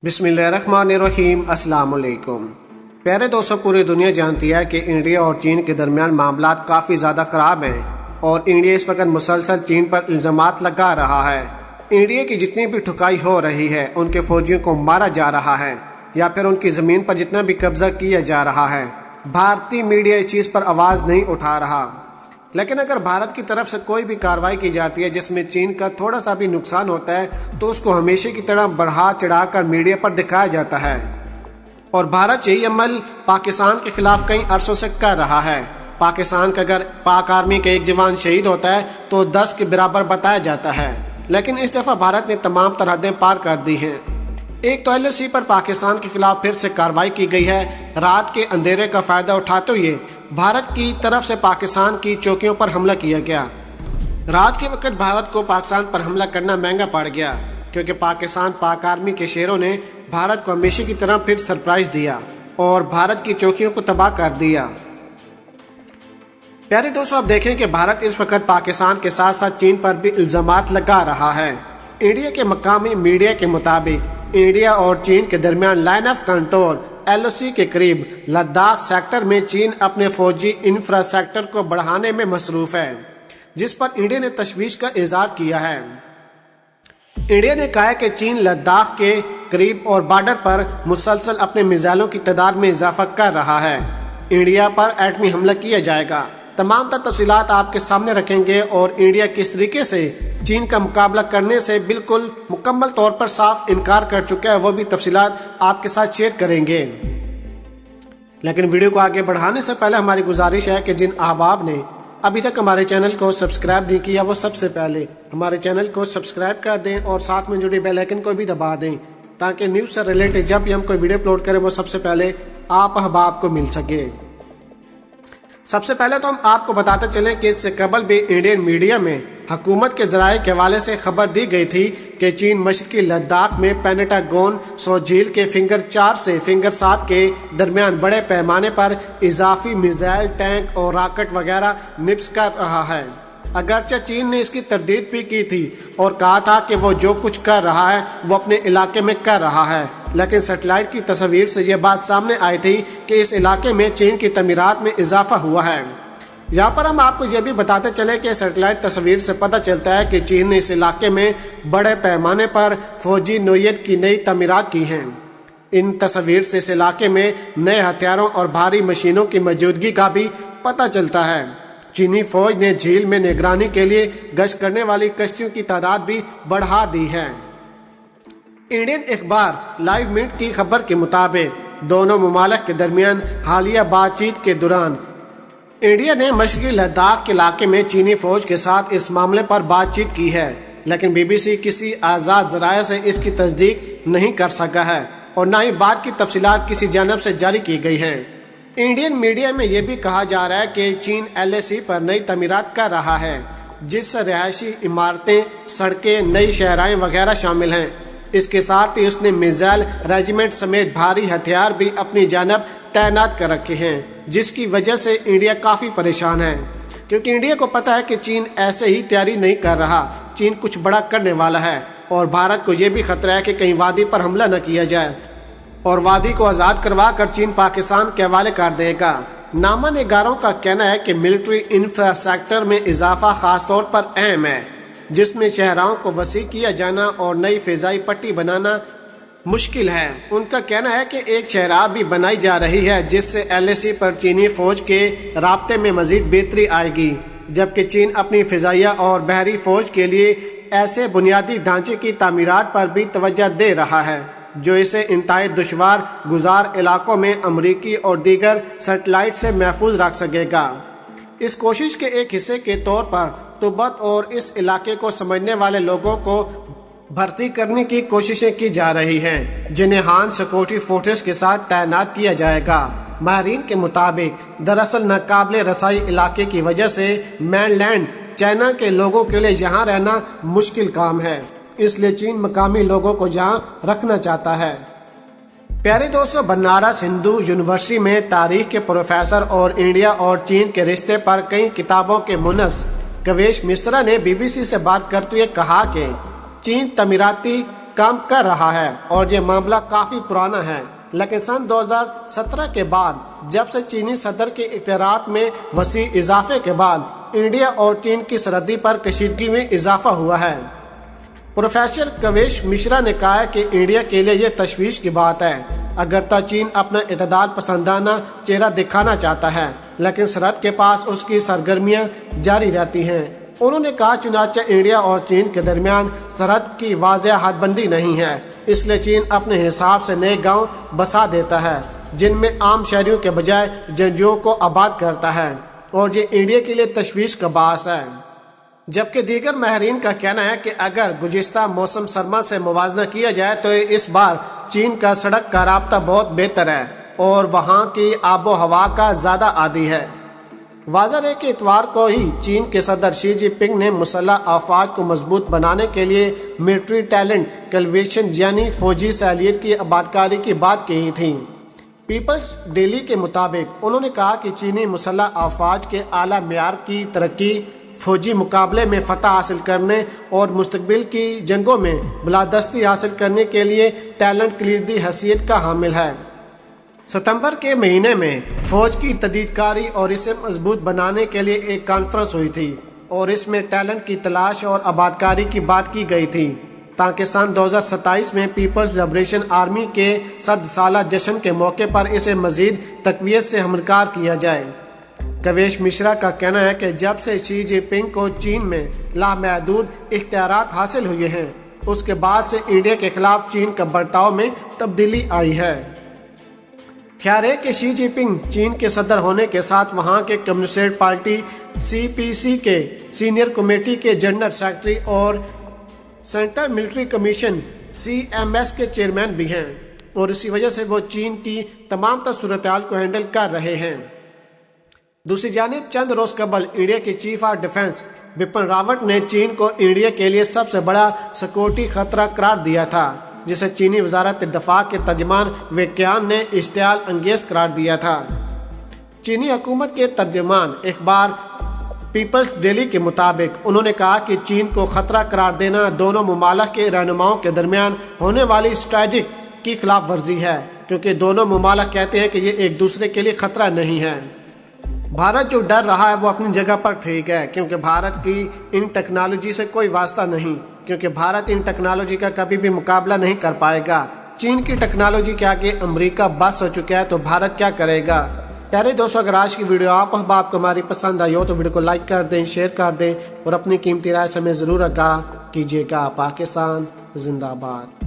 बिस्मिल्लाहिर्रहमानिर्रहीम। अस्सलाम वालेकुम। प्यारे दोस्तों, पूरी दुनिया जानती है कि इंडिया और चीन के दरमियान मामलात काफ़ी ज़्यादा ख़राब हैं और इंडिया इस वक्त मुसलसल चीन पर इल्ज़ामात लगा रहा है। इंडिया की जितनी भी ठुकाई हो रही है, उनके फौजियों को मारा जा रहा है या फिर उनकी ज़मीन पर जितना भी कब्जा किया जा रहा है, भारतीय मीडिया इस चीज़ पर आवाज़ नहीं उठा रहा। लेकिन अगर भारत की तरफ से कोई भी कार्रवाई की जाती है जिसमें चीन का थोड़ा सा भी नुकसान होता है, तो उसको हमेशा की तरह बढ़ा चढ़ाकर मीडिया पर दिखाया जाता है। और भारत यही अमल पाकिस्तान के खिलाफ कई अरसों से कर रहा है। पाकिस्तान का अगर पाक आर्मी का एक जवान शहीद होता है तो 10 के बराबर बताया जाता है, लेकिन इस दफ़ा भारत ने तमाम सरहदें पार कर दी हैं। एक तो LAC पर पाकिस्तान के खिलाफ फिर से कार्रवाई की गई है। रात के अंधेरे का फायदा उठाते हुए भारत की तरफ से पाकिस्तान की चौकियों पर हमला किया गया। रात के वक्त भारत को पाकिस्तान पर हमला करना महंगा पड़ गया, क्योंकि पाकिस्तान पाक आर्मी के शेरों ने भारत को हमेशा की तरह फिर सरप्राइज दिया और भारत की चौकियों को तबाह कर दिया। प्यारे दोस्तों, अब देखें कि भारत इस वक्त पाकिस्तान के साथ साथ चीन पर भी इल्जामात लगा रहा है। इंडिया के मकामी मीडिया के मुताबिक इंडिया और चीन के दरमियान लाइन ऑफ कंट्रोल LOC के करीब लद्दाख सेक्टर में चीन अपने फौजी इंफ्रास्ट्रक्चर को बढ़ाने में मसरूफ है, जिस पर इंडिया ने तशवीश का इजहार किया है। इंडिया ने कहा है कि चीन लद्दाख के करीब और बॉर्डर पर मुसलसल अपने मिसाइलों की तादाद में इजाफा कर रहा है। इंडिया पर एटमी हमला किया जाएगा। तमाम तफसीलात आपके सामने रखेंगे और इंडिया किस तरीके से चीन का मुकाबला करने से बिल्कुल मुकम्मल तौर पर साफ इनकार कर चुका है, वो भी तफसीलात आपके साथ शेयर करेंगे। लेकिन वीडियो को आगे बढ़ाने से पहले हमारी गुजारिश है कि जिन अहबाब ने अभी तक हमारे चैनल को सब्सक्राइब नहीं किया, वो सबसे पहले हमारे चैनल को सब्सक्राइब कर दें और साथ में जुड़ी बेल आइकन को भी दबा दें, ताकि न्यूज़ से रिलेटेड जब भी हम कोई वीडियो अपलोड करें वो सबसे पहले आप अहबाब को मिल सके। सबसे पहले तो हम आपको बताते चलें कि इससे कबल भी इंडियन मीडिया में हुकूमत के जराये के हवाले से खबर दी गई थी कि चीन मशरकी लद्दाख में पेंटागन सो झील के फिंगर 4 से फिंगर 7 के दरमियान बड़े पैमाने पर इजाफी मिसाइल, टैंक और रॉकेट वगैरह निप्स कर रहा है। अगरचे चीन ने इसकी तरदीद भी की थी और कहा था कि वो जो कुछ कर रहा है वो अपने इलाके में कर रहा है, लेकिन सैटेलाइट की तस्वीर से ये बात सामने आई थी कि इस इलाके में चीन की तमीरात में इजाफा हुआ है। यहाँ पर हम आपको ये भी बताते चले कि सैटेलाइट तस्वीर से पता चलता है कि चीन ने इस इलाके में बड़े पैमाने पर फौजी नोयत की नई तमीरात की हैं। इन तस्वीर से इस इलाके में नए हथियारों और भारी मशीनों की मौजूदगी का भी पता चलता है। चीनी फौज ने झील में निगरानी के लिए गश्त करने वाली कश्तियों की तादाद भी बढ़ा दी है। इंडियन अखबार लाइव मिनट की खबर के मुताबिक दोनों मुमालिक के दरमियान हालिया बातचीत के दौरान इंडिया ने मशरकी लद्दाख के इलाके में चीनी फौज के साथ इस मामले पर बातचीत की है, लेकिन BBC किसी आज़ाद ज़राए से इसकी तस्दीक नहीं कर सका है और न ही बात की तफसीलात किसी जानब से जारी की गई हैं। इंडियन मीडिया में यह भी कहा जा रहा है कि चीन LAC पर नई तमीरात कर रहा है, जिससे रिहायशी इमारतें, सड़कें, नई शहराएं वगैरह शामिल हैं। इसके साथ ही उसने मिसाइल रेजिमेंट समेत भारी हथियार भी अपनी जानब तैनात कर रखे हैं, जिसकी वजह से इंडिया काफ़ी परेशान है, क्योंकि इंडिया को पता है कि चीन ऐसे ही तैयारी नहीं कर रहा। चीन कुछ बड़ा करने वाला है और भारत को यह भी खतरा है कि कहीं वादी पर हमला न किया जाए और वादी को आज़ाद करवा कर चीन पाकिस्तान के हवाले कर देगा। नामा निगारों का कहना है कि मिलिट्री इंफ्रास्ट्रक्चर में इजाफा खास तौर पर अहम है, जिसमें शहरों को वसी किया जाना और नई फिजाई पट्टी बनाना मुश्किल है। उनका कहना है कि एक शहरा भी बनाई जा रही है, जिससे LAC पर चीनी फौज के राब्ते में मजीद बेहतरी आएगी, जबकि चीन अपनी फिजाइया और बहरी फौज के लिए ऐसे बुनियादी ढांचे की तामीरात पर भी तवज्जो दे रहा है, जो इसे इंतहाई दुश्वार गुजार इलाकों में अमरीकी और दीगर सैटेलाइट से महफूज रख सकेगा। इस कोशिश के एक हिस्से के तौर पर तुबत और इस इलाके को समझने वाले लोगों को भर्ती करने की कोशिशें की जा रही हैं, जिन्हें हान सिक्योरिटी फोर्सेस के साथ तैनात किया जाएगा। माहरीन के मुताबिक दरअसल नाकाबिले रसाई इलाके की वजह से मेनलैंड चाइना के लोगों के लिए यहाँ रहना मुश्किल काम है, इसलिए चीन मकामी लोगों को यहाँ रखना चाहता है। प्यारे दोस्तों, बनारस हिंदू यूनिवर्सिटी में तारीख के प्रोफेसर और इंडिया और चीन के रिश्ते पर कई किताबों के मुनस कवेश मिश्रा ने BBC से बात करते हुए कहा कि चीन तमीराती کام کر رہا ہے اور یہ معاملہ کافی پرانا ہے، لیکن سن 2017 کے بعد جب سے چینی صدر کے اختیارات میں وسیع اضافے کے بعد انڈیا اور چین کی سرحدی پر کشیدگی میں اضافہ ہوا ہے۔ پروفیسر کویش مشرا نے کہا کہ انڈیا کے لیے یہ تشویش کی بات ہے، اگرچہ چین اپنا اعتدال پسندانہ چہرہ دکھانا چاہتا ہے، لیکن سرحد کے پاس اس کی سرگرمیاں جاری رہتی ہیں۔ انہوں نے کہا چنانچہ انڈیا اور چین کے درمیان سرحد کی واضح حد بندی نہیں ہے، اس لیے چین اپنے حساب سے نئے گاؤں بسا دیتا ہے جن میں عام شہریوں کے بجائے جنگجوؤں کو آباد کرتا ہے، اور یہ انڈیا کے لیے تشویش کا باعث ہے۔ جبکہ دیگر ماہرین کا کہنا ہے کہ اگر گزشتہ موسم سرما سے موازنہ کیا جائے تو اس بار چین کا سڑک کا رابطہ بہت بہتر ہے اور وہاں کی آب و ہوا کا زیادہ عادی ہے۔ واضح ہے کہ اتوار کو ہی چین کے صدر شی جن پنگ نے مسلح افواج کو مضبوط بنانے کے لیے ملٹری ٹیلنٹ کلویشن یعنی فوجی صلاحیت کی آبادکاری کی بات کی تھی۔ پیپلز ڈیلی کے مطابق انہوں نے کہا کہ چینی مسلح افواج کے اعلیٰ معیار کی ترقی فوجی مقابلے میں فتح حاصل کرنے اور مستقبل کی جنگوں میں بالادستی حاصل کرنے کے لیے ٹیلنٹ کلیدی حیثیت کا حامل ہے۔ ستمبر کے مہینے میں فوج کی تجدید کاری اور اسے مضبوط بنانے کے لیے ایک کانفرنس ہوئی تھی اور اس میں ٹیلنٹ کی تلاش اور آبادکاری کی بات کی گئی تھی تاکہ سن 2027 میں پیپلز لبریشن آرمی کے 100 سالہ جشن کے موقع پر اسے مزید تقویت سے ہمکار کیا جائے۔ کویش مشرا کا کہنا ہے کہ جب سے شی جن پنگ کو چین میں لامحدود اختیارات حاصل ہوئے ہیں اس کے بعد سے انڈیا کے خلاف چین کا برتاؤ میں تبدیلی آئی ہے۔ خیال ہے کہ شی جن پنگ چین کے صدر ہونے کے ساتھ وہاں کے کمیونسٹ پارٹی CPC کے سینئر کمیٹی کے جنرل سیکرٹری اور سینٹرل ملٹری کمیشن CMS کے چیئرمین بھی ہیں، اور اسی وجہ سے وہ چین کی تمام تر صورتحال کو ہینڈل کر رہے ہیں۔ دوسری جانب چند روز قبل انڈیا کے chief of defence Bipin Rawat نے چین کو انڈیا کے لیے سب سے بڑا سیکورٹی خطرہ قرار دیا تھا، جسے چینی وزارت دفاع کے ترجمان ویکیان نے اشتعال انگیز قرار دیا تھا۔ چینی حکومت کے ترجمان اخبار پیپلز ڈیلی کے مطابق انہوں نے کہا کہ چین کو خطرہ قرار دینا دونوں ممالک کے رہنماؤں کے درمیان ہونے والی اسٹریٹجی کی خلاف ورزی ہے، کیونکہ دونوں ممالک کہتے ہیں کہ یہ ایک دوسرے کے لیے خطرہ نہیں ہے۔ بھارت جو ڈر رہا ہے وہ اپنی جگہ پر ٹھیک ہے، کیونکہ بھارت کی ان ٹیکنالوجی سے کوئی واسطہ نہیں، کیونکہ بھارت ان ٹیکنالوجی کا کبھی بھی مقابلہ نہیں کر پائے گا۔ چین کی ٹیکنالوجی کے آگے امریکہ بس ہو چکا ہے تو بھارت کیا کرے گا؟ پیارے دوستو، اگر آج کی ویڈیو آپ کو ہماری پسند آئی ہو تو ویڈیو کو لائک کر دیں، شیئر کر دیں اور اپنی قیمتی رائے سے ہمیں ضرور آگاہ کیجیے گا۔ پاکستان زندہ باد۔